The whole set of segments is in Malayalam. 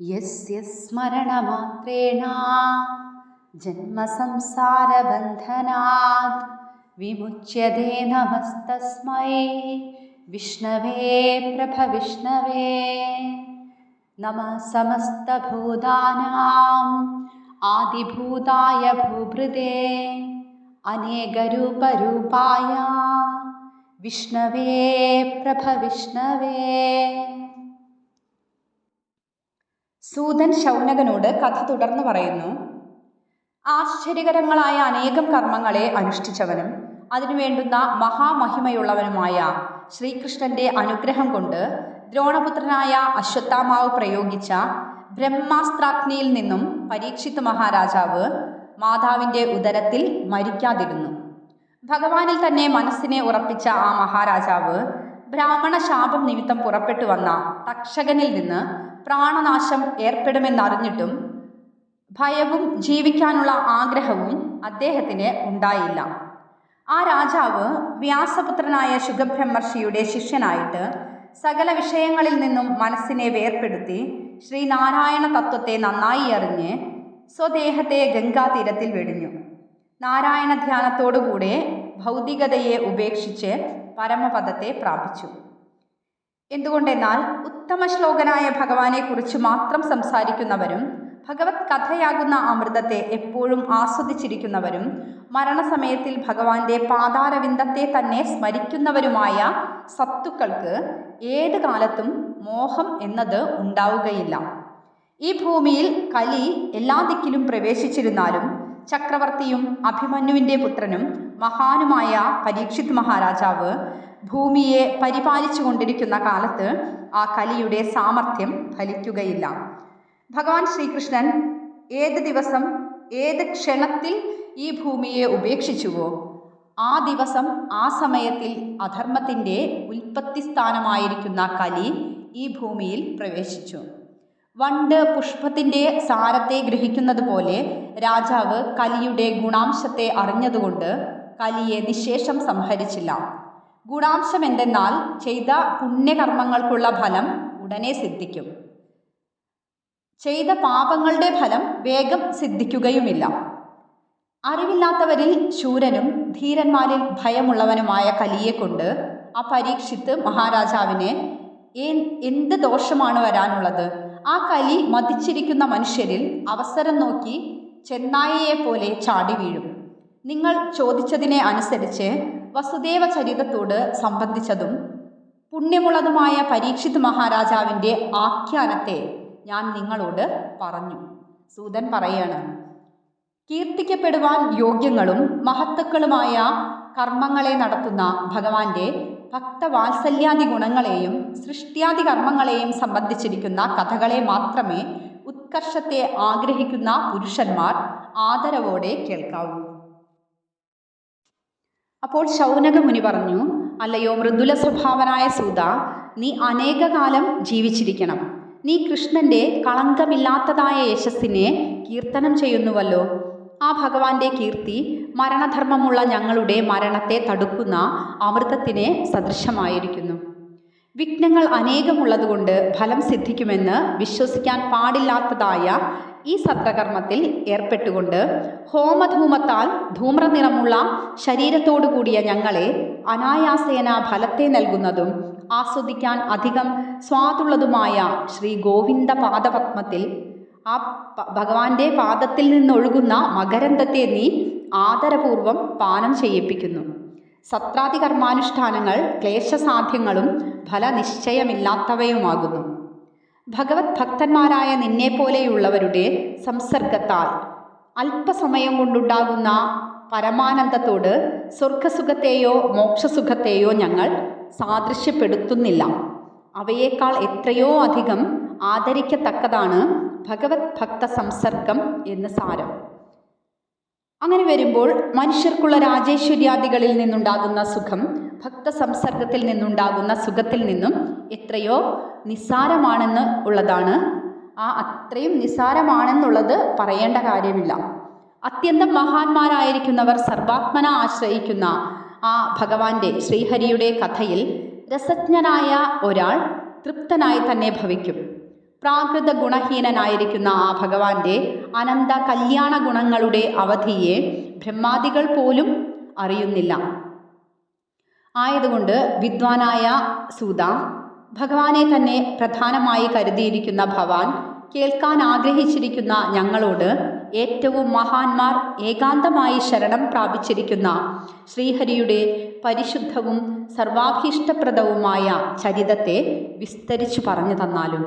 യസ്യ സ്മരണമാത്രേണ ജന്മസംസാരബന്ധനാത് വിമുച്യതേ നമസ്തസ്മൈ വിഷ്ണവേ പ്രഭവിഷ്ണവേ. നമഃ സമസ്തഭൂതാനാം ആദിഭൂതായ ഭൂഭൃതേ അനേകരൂപരൂപായ വിഷ്ണവേ പ്രഭവിഷ്ണവേ. സൂതൻ ശൗനകനോട് കഥ തുടർന്ന് പറയുന്നു. ആശ്ചര്യകരങ്ങളായ അനേകം കർമ്മങ്ങളെ അനുഷ്ഠിച്ചവനും അതിനുവേണ്ടുന്ന മഹാമഹിമയുള്ളവനുമായ ശ്രീകൃഷ്ണന്റെ അനുഗ്രഹം കൊണ്ട് ദ്രോണപുത്രനായ അശ്വത്ഥാമാവ് പ്രയോഗിച്ച ബ്രഹ്മാസ്ത്രാഗ്നിയിൽ നിന്നും പരീക്ഷിത് മഹാരാജാവ് മാതാവിൻ്റെ ഉദരത്തിൽ മരിക്കാതിരുന്നു. ഭഗവാനിൽ തന്നെ മനസ്സിനെ ഉറപ്പിച്ച ആ മഹാരാജാവ് ബ്രാഹ്മണ ശാപം നിമിത്തം പുറപ്പെട്ടു വന്ന തക്ഷകനിൽ നിന്ന് പ്രാണനാശം ഏർപ്പെടുമെന്നറിഞ്ഞിട്ടും ഭയവും ജീവിക്കാനുള്ള ആഗ്രഹവും അദ്ദേഹത്തിന് ഉണ്ടായില്ല. ആ രാജാവ് വ്യാസപുത്രനായ ശുഗബ്രഹ്മർഷിയുടെ ശിഷ്യനായിട്ട് സകല വിഷയങ്ങളിൽ നിന്നും മനസ്സിനെ വേർപ്പെടുത്തി ശ്രീനാരായണ തത്വത്തെ നന്നായി അറിഞ്ഞ് സ്വദേഹത്തെ ഗംഗാതീരത്തിൽ വെടിഞ്ഞു. നാരായണ ധ്യാനത്തോടുകൂടെ ഭൗതികതയെ ഉപേക്ഷിച്ച് പരമപദത്തെ പ്രാപിച്ചു. എന്തുകൊണ്ടെന്നാൽ ഉത്തമ ശ്ലോകനായ ഭഗവാനെക്കുറിച്ച് മാത്രം സംസാരിക്കുന്നവരും ഭഗവത് കഥയാകുന്ന അമൃതത്തെ എപ്പോഴും ആസ്വദിച്ചിരിക്കുന്നവരും മരണസമയത്തിൽ ഭഗവാന്റെ പാതാരവിന്ദത്തെ തന്നെ സ്മരിക്കുന്നവരുമായ സത്തുക്കൾക്ക് ഏത് കാലത്തും മോഹം എന്നത് ഉണ്ടാവുകയില്ല. ഈ ഭൂമിയിൽ കലി എല്ലാ ദിക്കിലും പ്രവേശിച്ചിരുന്നാലും ചക്രവർത്തിയും അഭിമന്യുവിൻ്റെ പുത്രനും മഹാനുമായ പരീക്ഷിത് മഹാരാജാവ് ഭൂമിയെ പരിപാലിച്ചു കൊണ്ടിരിക്കുന്ന കാലത്ത് ആ കലിയുടെ സാമർഥ്യം ഫലിക്കുകയില്ല. ഭഗവാൻ ശ്രീകൃഷ്ണൻ ഏത് ദിവസം ഏത് ക്ഷണത്തിൽ ഈ ഭൂമിയെ ഉപേക്ഷിച്ചുവോ ആ ദിവസം ആ സമയത്തിൽ അധർമ്മത്തിൻ്റെ ഉൽപ്പത്തി സ്ഥാനമായിരിക്കുന്ന കലി ഈ ഭൂമിയിൽ പ്രവേശിച്ചു. വണ്ട് പുഷ്പത്തിൻ്റെ സാരത്തെ ഗ്രഹിക്കുന്നത് പോലെ രാജാവ് കലിയുടെ ഗുണാംശത്തെ അറിഞ്ഞതുകൊണ്ട് കലിയെ നിശേഷം സംഹരിച്ചില്ല. ഗുണാംശം എന്തെന്നാൽ ചെയ്ത പുണ്യകർമ്മങ്ങൾക്കുള്ള ഫലം ഉടനെ സിദ്ധിക്കും, ചെയ്ത പാപങ്ങളുടെ ഫലം വേഗം സിദ്ധിക്കുകയുമില്ല. അറിവില്ലാത്തവരിൽ ശൂരനും ധീരന്മാരിൽ ഭയമുള്ളവനുമായ കലിയെക്കൊണ്ട് ആ പരീക്ഷിത്ത് മഹാരാജാവിന് എന്ത് ദോഷമാണ് വരാനുള്ളത്? ആ കലി മതിച്ചിരിക്കുന്ന മനുഷ്യരിൽ അവസരം നോക്കി ചെന്നായയെ പോലെ ചാടി വീഴും. നിങ്ങൾ ചോദിച്ചതിനെ അനുസരിച്ച് വസുദേവ ചരിതത്തോട് സംബന്ധിച്ചതും പുണ്യമുള്ളതുമായ പരീക്ഷിത് മഹാരാജാവിൻ്റെ ആഖ്യാനത്തെ ഞാൻ നിങ്ങളോട് പറഞ്ഞു. സൂതൻ പറയാണ്, കീർത്തിക്കപ്പെടുവാൻ യോഗ്യങ്ങളും മഹത്തുക്കളുമായ കർമ്മങ്ങളെ നടത്തുന്ന ഭഗവാന്റെ ഭക്തവാത്സല്യാദി ഗുണങ്ങളെയും സൃഷ്ടിയാദി കർമ്മങ്ങളെയും സംബന്ധിച്ചിരിക്കുന്ന കഥകളെ മാത്രമേ ഉത്കർഷത്തെ ആഗ്രഹിക്കുന്ന പുരുഷന്മാർ ആദരവോടെ കേൾക്കാവൂ. അപ്പോൾ ശൗനക മുനി പറഞ്ഞു, അല്ലയോ മൃദുല സ്വഭാവനായ സൂത, നീ അനേകകാലം ജീവിച്ചിരിക്കണം. നീ കൃഷ്ണന്റെ കളങ്കമില്ലാത്തതായ യശസ്സിനെ കീർത്തനം ചെയ്യുന്നുവല്ലോ. ആ ഭഗവാന്റെ കീർത്തി മരണധർമ്മമുള്ള ഞങ്ങളുടെ മരണത്തെ തടുക്കുന്ന അമൃതത്തിന് സദൃശമായിരിക്കുന്നു. വിഘ്നങ്ങൾ അനേകമുള്ളതുകൊണ്ട് ഫലം സിദ്ധിക്കുമെന്ന് വിശ്വസിക്കാൻ പാടില്ലാത്തതായ ഈ സത്രകർമ്മത്തിൽ ഏർപ്പെട്ടുകൊണ്ട് ഹോമധൂമത്താൽ ധൂമ്രനിറമുള്ള ശരീരത്തോടു കൂടിയ ഞങ്ങളെ അനായാസേന ഫലത്തെ നൽകുന്നതും ആസ്വദിക്കാൻ അധികം സ്വാദുള്ളതുമായ ശ്രീ ഗോവിന്ദ പാദപത്മത്തിൽ ആ ഭഗവാന്റെ പാദത്തിൽ നിന്നൊഴുകുന്ന മകരന്ദത്തെ നീ ആദരപൂർവം പാനം ചെയ്യിപ്പിക്കുന്നു. സത്രാദി കർമാനുഷ്ഠാനങ്ങൾ ക്ലേശസാധ്യങ്ങളും ഫലനിശ്ചയമില്ലാത്തവയുമാകുന്നു. ഭഗവത് ഭക്തന്മാരായ നിന്നെപ്പോലെയുള്ളവരുടെ സംസർഗത്താൽ അല്പസമയം കൊണ്ടുണ്ടാകുന്ന പരമാനന്ദത്തോട് സ്വർഗസുഖത്തെയോ മോക്ഷസുഖത്തെയോ ഞങ്ങൾ സാദൃശ്യപ്പെടുത്തുന്നില്ല. അവയേക്കാൾ എത്രയോ അധികം ആദരിക്കത്തക്കതാണ് ഭഗവത് ഭക്ത സംസർഗം എന്ന് സാരം. അങ്ങനെ വരുമ്പോൾ മനുഷ്യർക്കുള്ള രാജേശ്വര്യാദികളിൽ നിന്നുണ്ടാകുന്ന സുഖം ഭക്തസംസർഗത്തിൽ നിന്നുണ്ടാകുന്ന സുഖത്തിൽ നിന്നും എത്രയോ നിസ്സാരമാണെന്ന് ഉള്ളതാണ്. അത്രയും നിസ്സാരമാണെന്നുള്ളത് പറയേണ്ട കാര്യമില്ല. അത്യന്തം മഹാന്മാരായിരിക്കുന്നവർ സർവാത്മന ആശ്രയിക്കുന്ന ആ ഭഗവാന്റെ ശ്രീഹരിയുടെ കഥയിൽ രസജ്ഞനായ ഒരാൾ തൃപ്തനായി തന്നെ ഭവിക്കും. പ്രാകൃത ഗുണഹീനനായിരിക്കുന്ന ആ ഭഗവാന്റെ അനന്ത കല്യാണ ഗുണങ്ങളുടെ അവധിയെ ബ്രഹ്മാദികൾ പോലും അറിയുന്നില്ല. ആയതുകൊണ്ട് വിദ്വാനായ സൂത, ഭഗവാനെ തന്നെ പ്രധാനമായി കരുതിയിരിക്കുന്ന ഭവാൻ കേൾക്കാൻ ആഗ്രഹിച്ചിരിക്കുന്ന ഞങ്ങളോട് ഏറ്റവും മഹാന്മാർ ഏകാന്തമായി ശരണം പ്രാപിച്ചിരിക്കുന്ന ശ്രീഹരിയുടെ പരിശുദ്ധവും സർവാഭീഷ്ടപ്രദവുമായ ചരിതത്തെ വിസ്തരിച്ചു പറഞ്ഞു തന്നാലും.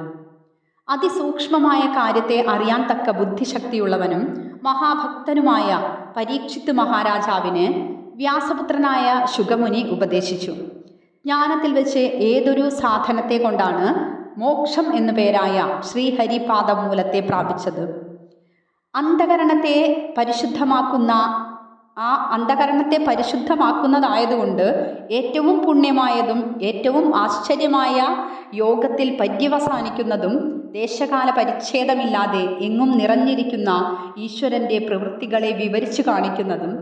അതിസൂക്ഷ്മമായ കാര്യത്തെ അറിയാൻ തക്ക ബുദ്ധിശക്തിയുള്ളവനും മഹാഭക്തനുമായ പരീക്ഷിത്ത് മഹാരാജാവിന് വ്യാസപുത്രനായ ശുഗമുനി ഉപദേശിച്ചു. ജ്ഞാനത്തിൽ വെച്ച് ഏതൊരു സാധനത്തെ കൊണ്ടാണ് മോക്ഷം എന്നു പേരായ ശ്രീഹരിപാദമൂലത്തെ പ്രാപിച്ചത്? അന്ധകരണത്തെ പരിശുദ്ധമാക്കുന്നതായതുകൊണ്ട് ഏറ്റവും പുണ്യമായതും ഏറ്റവും ആശ്ചര്യമായ യോഗത്തിൽ പര്യവസാനിക്കുന്നതും ദേശകാല പരിച്ഛേദമില്ലാതെ എങ്ങും നിറഞ്ഞിരിക്കുന്ന ഈശ്വരൻ്റെ പ്രവൃത്തികളെ വിവരിച്ചു കാണിക്കുന്നതും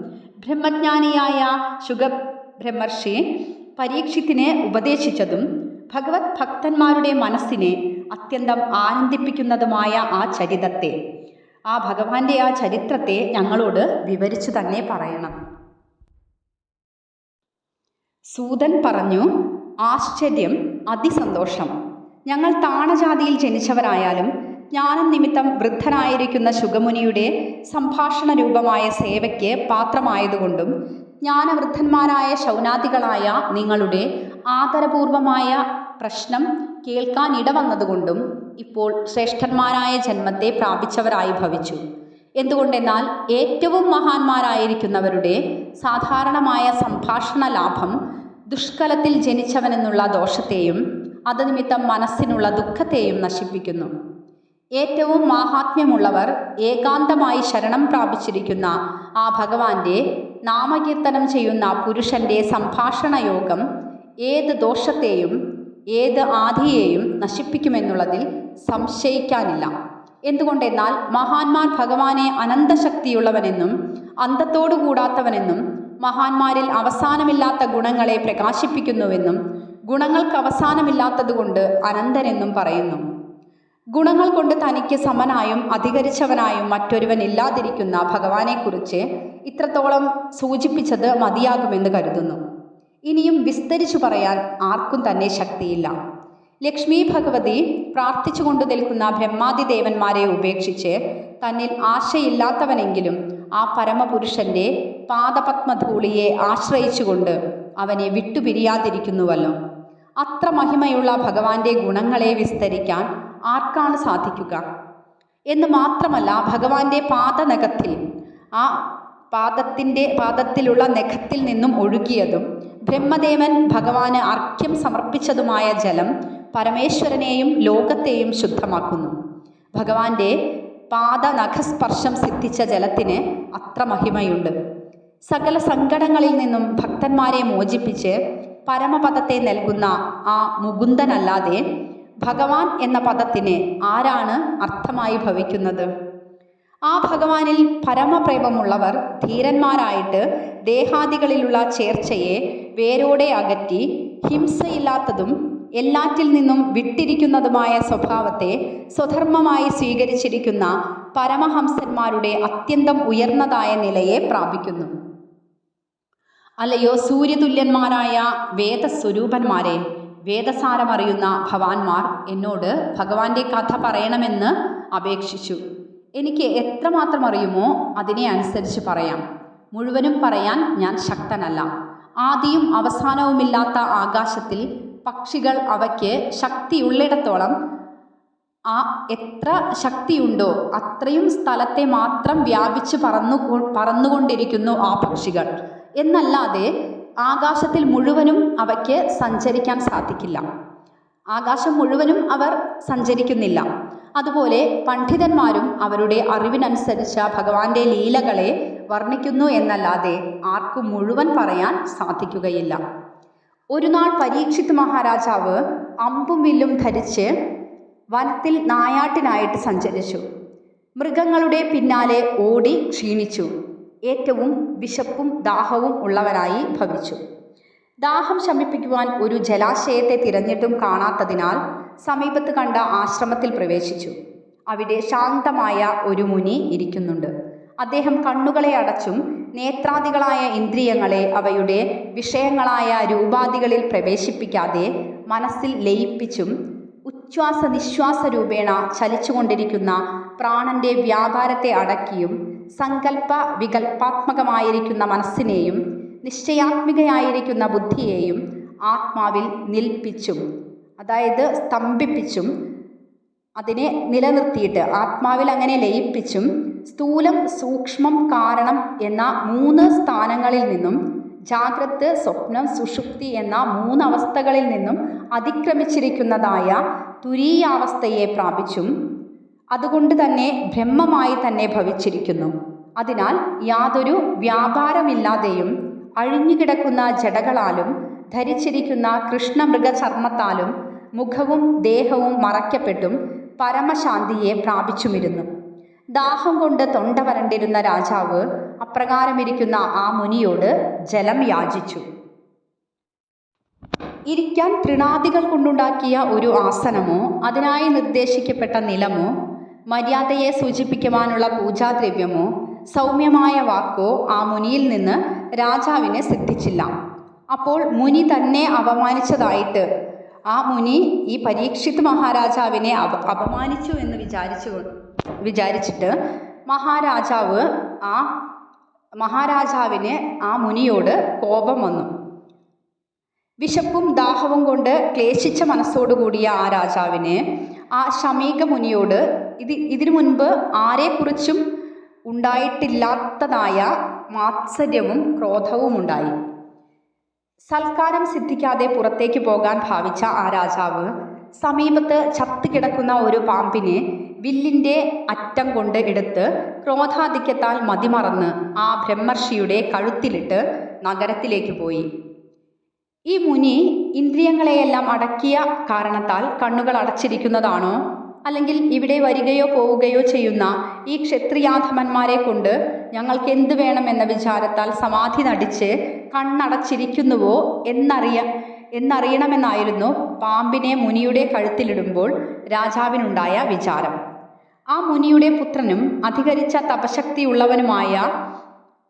ബ്രഹ്മജ്ഞാനിയായ ശുഗബ്രഹ്മർഷി പരീക്ഷിത്തിനെ ഉപദേശിച്ചതും ഭഗവത് ഭക്തന്മാരുടെ മനസ്സിനെ അത്യന്തം ആനന്ദിപ്പിക്കുന്നതുമായ ആ ചരിതത്തെ, ആ ഭഗവാന്റെ ആ ചരിത്രത്തെ ഞങ്ങളോട് വിവരിച്ചു തന്നെ പറയണം. സൂതൻ പറഞ്ഞു, ആശ്ചര്യം, അതിസന്തോഷം. ഞങ്ങൾ താണജാതിയിൽ ജനിച്ചവരായാലും ജ്ഞാനം നിമിത്തം വൃദ്ധനായിരിക്കുന്ന ശുഗമുനിയുടെ സംഭാഷണ രൂപമായ സേവയ്ക്ക് പാത്രമായതുകൊണ്ടും ജ്ഞാനവൃദ്ധന്മാരായ ശൗനാദികളായ നിങ്ങളുടെ ആദരപൂർവമായ പ്രശ്നം കേൾക്കാൻ ഇടവന്നതുകൊണ്ടും ഇപ്പോൾ ശ്രേഷ്ഠന്മാരായ ജന്മത്തെ പ്രാപിച്ചവരായി ഭവിച്ചു. എന്തുകൊണ്ടെന്നാൽ ഏറ്റവും മഹാന്മാരായിരിക്കുന്നവരുടെ സാധാരണമായ സംഭാഷണ ലാഭം ദുഷ്കലത്തിൽ ജനിച്ചവനെന്നുള്ള ദോഷത്തെയും അത് നിമിത്തം മനസ്സിനുള്ള ദുഃഖത്തെയും നശിപ്പിക്കുന്നു. ഏറ്റവും മാഹാത്മ്യമുള്ളവർ ഏകാന്തമായി ശരണം പ്രാപിച്ചിരിക്കുന്ന ആ ഭഗവാന്റെ നാമകീർത്തനം ചെയ്യുന്ന പുരുഷന്റെ സംഭാഷണ യോഗം ഏത് ദോഷത്തെയും ഏത് ആധിയെയും നശിപ്പിക്കുമെന്നുള്ളതിൽ സംശയിക്കാനില്ല. എന്തുകൊണ്ടെന്നാൽ മഹാന്മാർ ഭഗവാനെ അനന്തശക്തിയുള്ളവനെന്നും അന്തത്തോടു കൂടാത്തവനെന്നും മഹാന്മാരിൽ അവസാനമില്ലാത്ത ഗുണങ്ങളെ പ്രകാശിപ്പിക്കുന്നുവെന്നും ഗുണങ്ങൾക്ക് അവസാനമില്ലാത്തതുകൊണ്ട് അനന്തനെന്നും പറയുന്നു. ഗുണങ്ങൾ കൊണ്ട് തനിക്ക് സമനായും അധികരിച്ചവനായും മറ്റൊരുവൻ ഇല്ലാതിരിക്കുന്ന ഭഗവാനെക്കുറിച്ച് ഇത്രത്തോളം സൂചിപ്പിച്ചത് മതിയാകുമെന്ന് കരുതുന്നു. ഇനിയും വിസ്തരിച്ചു പറയാൻ ആർക്കും തന്നെ ശക്തിയില്ല. ലക്ഷ്മി ഭഗവതി പ്രാർത്ഥിച്ചു കൊണ്ടു നിൽക്കുന്ന ബ്രഹ്മാദിദേവന്മാരെ ഉപേക്ഷിച്ച് തന്നിൽ ആശയില്ലാത്തവനെങ്കിലും ആ പരമപുരുഷന്റെ പാദപത്മധൂളിയെ ആശ്രയിച്ചുകൊണ്ട് അവനെ വിട്ടുപിരിയാതിരിക്കുന്നുവല്ലോ. അത്ര മഹിമയുള്ള ഭഗവാന്റെ ഗുണങ്ങളെ വിസ്തരിക്കാൻ ആർക്കാണ് സാധിക്കുക? എന്ന് മാത്രമല്ല, ഭഗവാന്റെ പാദനഖത്തിൽ, ആ പാദത്തിലുള്ള നഖത്തിൽ നിന്നും ഒഴുകിയതും ബ്രഹ്മദേവൻ ഭഗവാന് അർഘ്യം സമർപ്പിച്ചതുമായ ജലം പരമേശ്വരനെയും ലോകത്തെയും ശുദ്ധമാക്കുന്നു. ഭഗവാന്റെ പാദനഖസ്പർശം സിദ്ധിച്ച ജലത്തിന് അത്ര മഹിമയുണ്ട്. സകല സങ്കടങ്ങളിൽ നിന്നും ഭക്തന്മാരെ മോചിപ്പിച്ച് പരമപദത്തെ നൽകുന്ന ആ മുകുന്ദനല്ലാതെ ഭഗവാൻ എന്ന പദത്തിന് ആരാണ് അർത്ഥമായി ഭവിക്കുന്നത്? ആ ഭഗവാനിൽ പരമപ്രേമമുള്ളവർ ധീരന്മാരായിട്ട് ദേഹാദികളിലുള്ള ചേർച്ചയെ വേരോടെ അകറ്റി ഹിംസയില്ലാത്തതും എല്ലാറ്റിൽ നിന്നും വിട്ടിരിക്കുന്നതുമായ സ്വഭാവത്തെ സ്വധർമ്മമായി സ്വീകരിച്ചിരിക്കുന്ന പരമഹംസന്മാരുടെ അത്യന്തം ഉയർന്നതായ നിലയെ പ്രാപിക്കുന്നു. അല്ലയോ സൂര്യതുല്യന്മാരായ വേദസ്വരൂപന്മാരെ, വേദസാരമറിയുന്ന ഭവാന്മാർ എന്നോട് ഭഗവാന്റെ കഥ പറയണമെന്ന് അപേക്ഷിച്ചു. എനിക്ക് എത്രമാത്രം അറിയുമോ അതിനെ അനുസരിച്ച് പറയാം. മുഴുവനും പറയാൻ ഞാൻ ശക്തനല്ല. ആദിയും അവസാനവുമില്ലാത്ത ആകാശത്തിൽ പക്ഷികൾ അവയ്ക്ക് ശക്തിയുള്ളിടത്തോളം എത്ര ശക്തിയുണ്ടോ അത്രയും സ്ഥലത്തെ മാത്രം വ്യാപിച്ച് പറന്നുകൊണ്ടിരിക്കുന്നു ആ പക്ഷികൾ. എന്നല്ലാതെ ആകാശത്തിൽ മുഴുവനും അവയ്ക്ക് സഞ്ചരിക്കാൻ സാധിക്കില്ല. ആകാശം മുഴുവനും അവർ സഞ്ചരിക്കുന്നില്ല. അതുപോലെ പണ്ഡിതന്മാരും അവരുടെ അറിവിനനുസരിച്ച ഭഗവാന്റെ ലീലകളെ വർണ്ണിക്കുന്നു എന്നല്ലാതെ ആർക്കും മുഴുവൻ പറയാൻ സാധിക്കുകയില്ല. ഒരു നാൾ പരീക്ഷിത്ത് മഹാരാജാവ് അമ്പും വില്ലും ധരിച്ച് വനത്തിൽ നായാട്ടിനായിട്ട് സഞ്ചരിച്ചു. മൃഗങ്ങളുടെ പിന്നാലെ ഓടി ക്ഷീണിച്ചു. ഏറ്റവും വിശപ്പും ദാഹവും ഉള്ളവരായി ഭവിച്ചു. ദാഹം ശമിപ്പിക്കുവാൻ ഒരു ജലാശയത്തെ തിരഞ്ഞിട്ടും കാണാത്തതിനാൽ സമീപത്ത് കണ്ട ആശ്രമത്തിൽ പ്രവേശിച്ചു. അവിടെ ശാന്തമായ ഒരു മുനി ഇരിക്കുന്നുണ്ട്. അദ്ദേഹം കണ്ണുകളെ അടച്ചും നേത്രാദികളായ ഇന്ദ്രിയങ്ങളെ അവയുടെ വിഷയങ്ങളായ രൂപാദികളിൽ പ്രവേശിപ്പിക്കാതെ മനസ്സിൽ ലയിപ്പിച്ചും ഉച്ഛ്വാസ നിശ്വാസ രൂപേണ ചലിച്ചുകൊണ്ടിരിക്കുന്ന പ്രാണന്റെ വ്യാപാരത്തെ അടക്കിയും സങ്കല്പ വികല്പാത്മകമായിരിക്കുന്ന മനസ്സിനെയും നിശ്ചയാത്മികയായിരിക്കുന്ന ബുദ്ധിയെയും ആത്മാവിൽ നിൽപ്പിച്ചും, അതായത് സ്തംഭിപ്പിച്ചും അതിനെ നിലനിർത്തിയിട്ട് ആത്മാവിൽ അങ്ങനെ ലയിപ്പിച്ചും സ്ഥൂലം, സൂക്ഷ്മം, കാരണം എന്ന 3 സ്ഥാനങ്ങളിൽ നിന്നും ജാഗ്രത്, സ്വപ്നം, സുഷുപ്തി എന്ന 3 അവസ്ഥകളിൽ നിന്നും അതിക്രമിച്ചിരിക്കുന്നതായ തുരീയാവസ്ഥയെ പ്രാപിച്ചും അതുകൊണ്ട് തന്നെ ബ്രഹ്മമായി തന്നെ ഭവിച്ചിരിക്കുന്നു. അതിനാൽ യാതൊരു വ്യാപാരമില്ലാതെയും അഴിഞ്ഞുകിടക്കുന്ന ജടകളാലും ധരിച്ചിരിക്കുന്ന കൃഷ്ണമൃഗ ചർമ്മത്താലും മുഖവും ദേഹവും മറയ്ക്കപ്പെട്ടും പരമശാന്തിയെ പ്രാപിച്ചുമിരുന്നു. ദാഹം കൊണ്ട് തൊണ്ട വരണ്ടിരുന്ന രാജാവ് അപ്രകാരമിരിക്കുന്ന ആ മുനിയോട് ജലം യാചിച്ചു. ഇരിക്കാൻ തൃണാദികൾ കൊണ്ടുണ്ടാക്കിയ ഒരു ആസനമോ അതിനായി നിർദ്ദേശിക്കപ്പെട്ട നിലമോ മര്യാദയെ സൂചിപ്പിക്കുവാനുള്ള പൂജാദ്രവ്യമോ സൗമ്യമായ വാക്കോ ആ മുനിയിൽ നിന്ന് രാജാവിന് സിദ്ധിച്ചില്ല. അപ്പോൾ മുനി തന്നെ അപമാനിച്ചതായിട്ട് ആ മുനി ഈ പരീക്ഷിത് മഹാരാജാവിനെ അപമാനിച്ചു എന്ന് വിചാരിച്ചിട്ട് മഹാരാജാവിന് ആ മുനിയോട് കോപം വന്നു. വിശപ്പും ദാഹവും കൊണ്ട് ക്ലേശിച്ച മനസ്സോടുകൂടിയ ആ രാജാവിന് ആ ശമീക മുനിയോട് ഇതിനു മുൻപ് ആരെക്കുറിച്ചും ഉണ്ടായിട്ടില്ലാത്തതായ മാത്സര്യവും ക്രോധവും ഉണ്ടായി. സൽക്കാരം സിദ്ധിക്കാതെ പുറത്തേക്ക് പോകാൻ ഭാവിച്ച ആ രാജാവ് സമീപത്ത് ചത്തുകിടക്കുന്ന ഒരു പാമ്പിനെ വില്ലിൻ്റെ അറ്റം കൊണ്ട് എടുത്ത് ക്രോധാധിക്യത്താൽ മതിമറന്ന് ആ ബ്രഹ്മർഷിയുടെ കഴുത്തിലിട്ട് നഗരത്തിലേക്ക് പോയി. ഈ മുനി ഇന്ദ്രിയങ്ങളെയെല്ലാം അടക്കിയ കാരണത്താൽ കണ്ണുകൾ അടച്ചിരിക്കുന്നതാണോ, അല്ലെങ്കിൽ ഇവിടെ വരികയോ പോവുകയോ ചെയ്യുന്ന ഈ ക്ഷത്രിയാധമന്മാരെ കൊണ്ട് ഞങ്ങൾക്ക് എന്ത് വേണമെന്ന വിചാരത്താൽ സമാധി നടിച്ച് കണ്ണടച്ചിരിക്കുന്നുവോ എന്നറിയണമെന്നായിരുന്നു പാമ്പിനെ മുനിയുടെ കഴുത്തിലിടുമ്പോൾ രാജാവിനുണ്ടായ വിചാരം. ആ മുനിയുടെ പുത്രനും അധികരിച്ച തപശക്തിയുള്ളവനുമായ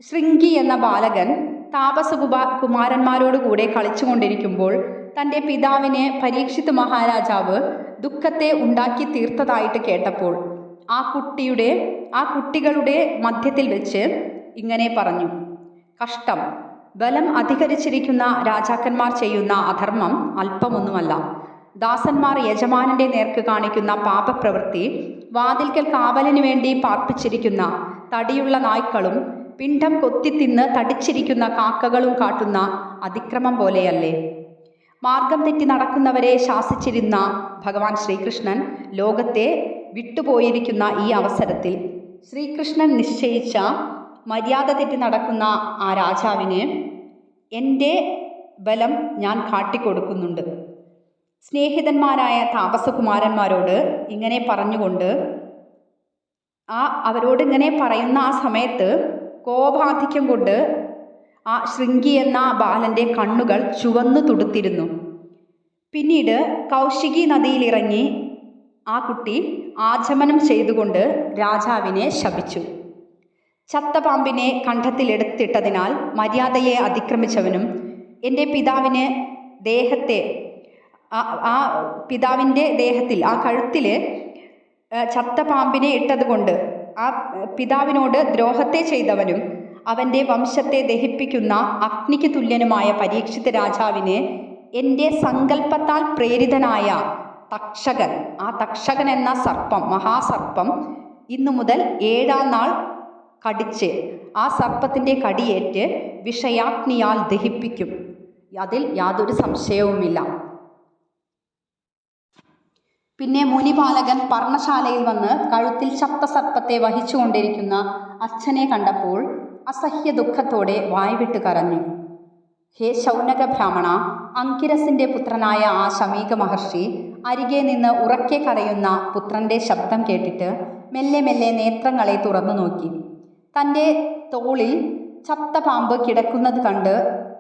ശൃംഗി എന്ന ബാലകൻ താപസകുമാരന്മാരോടുകൂടെ കളിച്ചുകൊണ്ടിരിക്കുമ്പോൾ തൻ്റെ പിതാവിനെ പരീക്ഷിത് മഹാരാജാവ് ദുഃഖത്തെ ഉണ്ടാക്കി തീർത്തതായിട്ട് കേട്ടപ്പോൾ ആ കുട്ടികളുടെ മധ്യത്തിൽ വെച്ച് ഇങ്ങനെ പറഞ്ഞു: കഷ്ടം, ബലം അധികരിച്ചിരിക്കുന്ന രാജാക്കന്മാർ ചെയ്യുന്ന അധർമ്മം അല്പമൊന്നുമല്ല. ദാസന്മാർ യജമാനന്റെ നേർക്ക് കാണിക്കുന്ന പാപപ്രവൃത്തി വാതിൽക്കൽ കാവലിന് വേണ്ടി പാർപ്പിച്ചിരിക്കുന്ന തടിയുള്ള നായ്ക്കളും പിണ്ഡം കൊത്തിത്തിന്ന് തടിച്ചിരിക്കുന്ന കാക്കകളും കാട്ടുന്ന അതിക്രമം പോലെയല്ലേ? മാർഗം തെറ്റി നടക്കുന്നവരെ ശാസിച്ചിരുന്ന ഭഗവാൻ ശ്രീകൃഷ്ണൻ ലോകത്തെ വിട്ടുപോയിരിക്കുന്ന ഈ അവസരത്തിൽ ശ്രീകൃഷ്ണൻ നിശ്ചയിച്ച മര്യാദ തെറ്റി നടക്കുന്ന ആ രാജാവിന് എൻ്റെ ബലം ഞാൻ കാട്ടിക്കൊടുക്കുന്നുണ്ട്. സ്നേഹിതന്മാരായ താപസകുമാരന്മാരോട് ഇങ്ങനെ പറഞ്ഞുകൊണ്ട് അവരോട് ഇങ്ങനെ പറയുന്ന ആ സമയത്ത് കോപാധിക്യം കൊണ്ട് ആ ശൃംഗി എന്ന ബാലൻ്റെ കണ്ണുകൾ ചുവന്നു തുടുത്തിരുന്നു. പിന്നീട് കൗശികി നദിയിലിറങ്ങി ആ കുട്ടി ആചമനം ചെയ്തുകൊണ്ട് രാജാവിനെ ശപിച്ചു. ചത്ത പാമ്പിനെ കണ്ഠത്തിലെടുത്തിട്ടതിനാൽ മര്യാദയെ അതിക്രമിച്ചവനും എൻ്റെ പിതാവിന് പിതാവിൻ്റെ ദേഹത്തിൽ ആ കഴുത്തിൽ ചത്ത പാമ്പിനെ ഇട്ടതുകൊണ്ട് ആ പിതാവിനോട് ദ്രോഹത്തെ ചെയ്തവനും അവൻ്റെ വംശത്തെ ദഹിപ്പിക്കുന്ന അഗ്നിക്ക് തുല്യനുമായ പരീക്ഷിത് രാജാവിന് എൻ്റെ സങ്കല്പത്താൽ പ്രേരിതനായ തക്ഷകൻ, ആ തക്ഷകൻ എന്ന സർപ്പം, മഹാസർപ്പം ഇന്നു മുതൽ 7-ാം നാൾ കടിച്ച് ആ സർപ്പത്തിൻ്റെ കടിയേറ്റ് വിഷയാഗ്നിയാൽ ദഹിപ്പിക്കും. അതിൽ യാതൊരു സംശയവുമില്ല. പിന്നെ മുനിപാലകൻ പർണശാലയിൽ വന്ന് കഴുത്തിൽ ചത്ത സർപ്പത്തെ വഹിച്ചുകൊണ്ടിരിക്കുന്ന അച്ഛനെ കണ്ടപ്പോൾ അസഹ്യ ദുഃഖത്തോടെ വായ്വിട്ട് കരഞ്ഞു. ഹേ ശൗനക ബ്രാഹ്മണ, അങ്കിരസിൻ്റെ പുത്രനായ ആ ശമീക മഹർഷി അരികെ നിന്ന് ഉറക്കെ കരയുന്ന പുത്രൻ്റെ ശബ്ദം കേട്ടിട്ട് മെല്ലെ മെല്ലെ നേത്രങ്ങളെ തുറന്നു നോക്കി. തൻ്റെ തോളിൽ ചത്ത പാമ്പ് കിടക്കുന്നത് കണ്ട്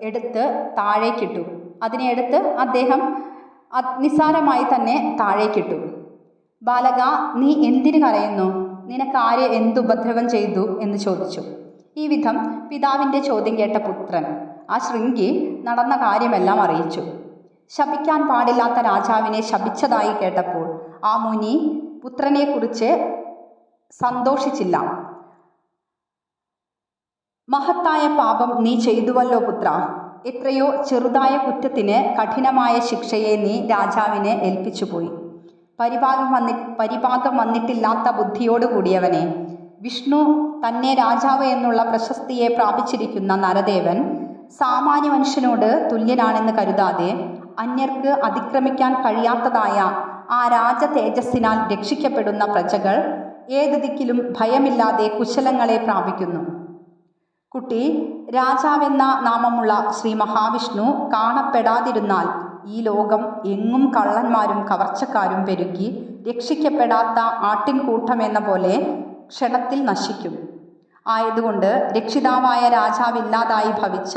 എടുത്ത് താഴേക്കിട്ടു. അതിനെ എടുത്ത് അദ്ദേഹം നിസ്സാരമായി തന്നെ താഴേക്കിട്ടു. ബാലക, നീ എന്തിനു കരയുന്നു? നിനക്കാര് എന്തുപദ്രവം ചെയ്തു എന്ന് ചോദിച്ചു. ഈ വിധം പിതാവിൻ്റെ ചോദ്യം കേട്ട പുത്രൻ ആ ശൃംഗി നടന്ന കാര്യമെല്ലാം അറിയിച്ചു. ശപിക്കാൻ പാടില്ലാത്ത രാജാവിനെ ശപിച്ചതായി കേട്ടപ്പോൾ ആ മുനി പുത്രനെക്കുറിച്ച് സന്തോഷിച്ചില്ല. മഹത്തായ പാപം നീ ചെയ്തുവല്ലോ പുത്ര. എത്രയോ ചെറുതായ കുറ്റത്തിന് കഠിനമായ ശിക്ഷയെ നീ രാജാവിനെ ഏൽപ്പിച്ചുപോയി. പരിപാകം വന്നിട്ടില്ലാത്ത ബുദ്ധിയോടുകൂടിയവനെ, വിഷ്ണു തന്നെ രാജാവ് എന്നുള്ള പ്രശസ്തിയെ പ്രാപിച്ചിരിക്കുന്ന നരദേവൻ സാമാന്യ മനുഷ്യനോട് തുല്യനാണെന്ന് കരുതാതെ അന്യർക്ക് അതിക്രമിക്കാൻ കഴിയാത്തതായ ആ രാജ തേജസ്സിനാൽ രക്ഷിക്കപ്പെടുന്ന പ്രജകൾ ഏത് ദിക്കിലും ഭയമില്ലാതെ കുശലങ്ങളെ പ്രാപിക്കുന്നു. കുട്ടി, രാജാവെന്ന നാമമുള്ള ശ്രീ മഹാവിഷ്ണു കാണപ്പെടാതിരുന്നാൽ ഈ ലോകം എങ്ങും കള്ളന്മാരും കവർച്ചക്കാരും പെരുകി രക്ഷിക്കപ്പെടാത്ത ആട്ടിൻകൂട്ടമെന്ന പോലെ ക്ഷണത്തിൽ നശിക്കും. ആയതുകൊണ്ട് രക്ഷിതാവായ രാജാവില്ലാതായി ഭവിച്ച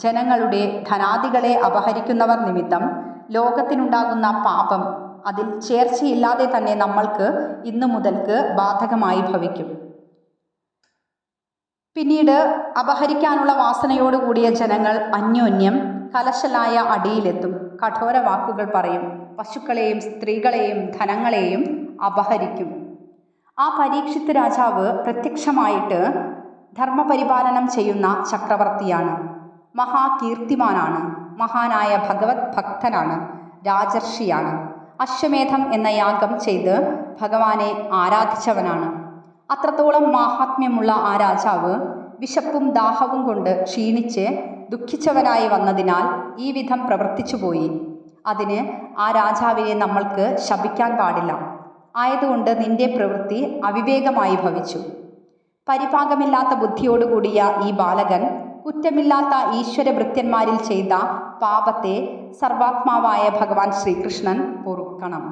ജനങ്ങളുടെ ധനാദികളെ അപഹരിക്കുന്നവർ നിമിത്തം ലോകത്തിനുണ്ടാകുന്ന പാപം അതിൽ ചേർച്ചയില്ലാതെ തന്നെ നമ്മൾക്ക് ഇന്നു മുതൽക്ക് ബാധകമായി ഭവിക്കും. പിന്നീട് അപഹരിക്കാനുള്ള വാസനയോടുകൂടിയ ജനങ്ങൾ അന്യോന്യം കലശലായ അടിയിലെത്തും. കഠോര വാക്കുകൾ പറയും. പശുക്കളെയും സ്ത്രീകളെയും ധനങ്ങളെയും അപഹരിക്കും. ആ പരീക്ഷിത്ത് രാജാവ് പ്രത്യക്ഷമായിട്ട് ധർമ്മപരിപാലനം ചെയ്യുന്ന ചക്രവർത്തിയാണ്. മഹാകീർത്തിമാനാണ്. മഹാനായ ഭഗവത് ഭക്തനാണ്. രാജർഷിയാണ്. അശ്വമേധം എന്ന യാഗം ചെയ്ത് ഭഗവാനെ ആരാധിച്ചവനാണ്. അത്രത്തോളം മാഹാത്മ്യമുള്ള ആ രാജാവ് വിശപ്പും ദാഹവും കൊണ്ട് ക്ഷീണിച്ച് ദുഃഖിച്ചവനായി വന്നതിനാൽ ഈ വിധം പ്രവർത്തിച്ചുപോയി. അതിന് ആ രാജാവിനെ നമ്മൾക്ക് ശപിക്കാൻ പാടില്ല. ആയതുകൊണ്ട് നിന്റെ പ്രവൃത്തി അവിവേകമായി ഭവിച്ചു. പരിപാകമില്ലാത്ത ബുദ്ധിയോടുകൂടിയ ഈ ബാലകൻ കുറ്റമില്ലാത്ത ഈശ്വരഭൃത്യന്മാരിൽ ചെയ്ത പാപത്തെ സർവാത്മാവായ ഭഗവാൻ ശ്രീകൃഷ്ണൻ പൊറുക്കണം.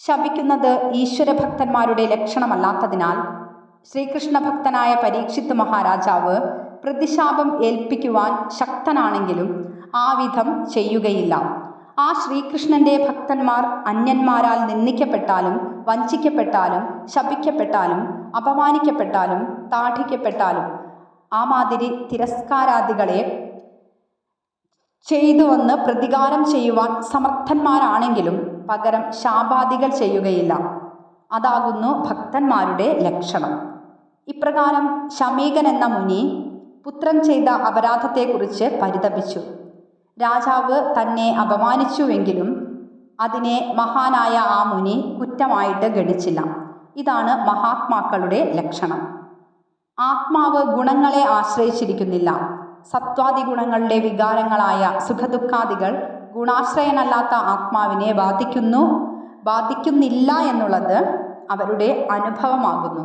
ശപിക്കുന്നത് ഈശ്വരഭക്തന്മാരുടെ ലക്ഷണമല്ലാത്തതിനാൽ ശ്രീകൃഷ്ണ ഭക്തനായ പരീക്ഷിത്ത് മഹാരാജാവ് പ്രതിശാപം ഏൽപ്പിക്കുവാൻ ശക്തനാണെങ്കിലും ആ വിധം ചെയ്യുകയില്ല. ആ ശ്രീകൃഷ്ണൻ്റെ ഭക്തന്മാർ അന്യന്മാരാൽ നിന്ദിക്കപ്പെട്ടാലും വഞ്ചിക്കപ്പെട്ടാലും ശപിക്കപ്പെട്ടാലും അപമാനിക്കപ്പെട്ടാലും താഠിക്കപ്പെട്ടാലും ആ മാതിരി തിരസ്കാരാദികളെ ചെയ്തുവന്ന് പ്രതികാരം ചെയ്യുവാൻ സമർത്ഥന്മാരാണെങ്കിലും പകരം ശാപാദികൾ ചെയ്യുകയില്ല. അതാകുന്നു ഭക്തന്മാരുടെ ലക്ഷണം. ഇപ്രകാരം ശമീകൻ എന്ന മുനി പുത്രൻ ചെയ്ത അപരാധത്തെക്കുറിച്ച് പരിതപിച്ചു. രാജാവ് തന്നെ അപമാനിച്ചുവെങ്കിലും അതിനെ മഹാനായ ആ മുനി കുറ്റമായിട്ട് ഗണിച്ചില്ല. ഇതാണ് മഹാത്മാക്കളുടെ ലക്ഷണം. ആത്മാവ് ഗുണങ്ങളെ ആശ്രയിച്ചിരിക്കുന്നില്ല. സത്വാദി ഗുണങ്ങളുടെ വികാരങ്ങളായ സുഖദുഃഖാദികൾ ഗുണാശ്രയനല്ലാത്ത ആത്മാവിനെ ബാധിക്കുന്നില്ല എന്നുള്ളത് അവരുടെ അനുഭവമാകുന്നു.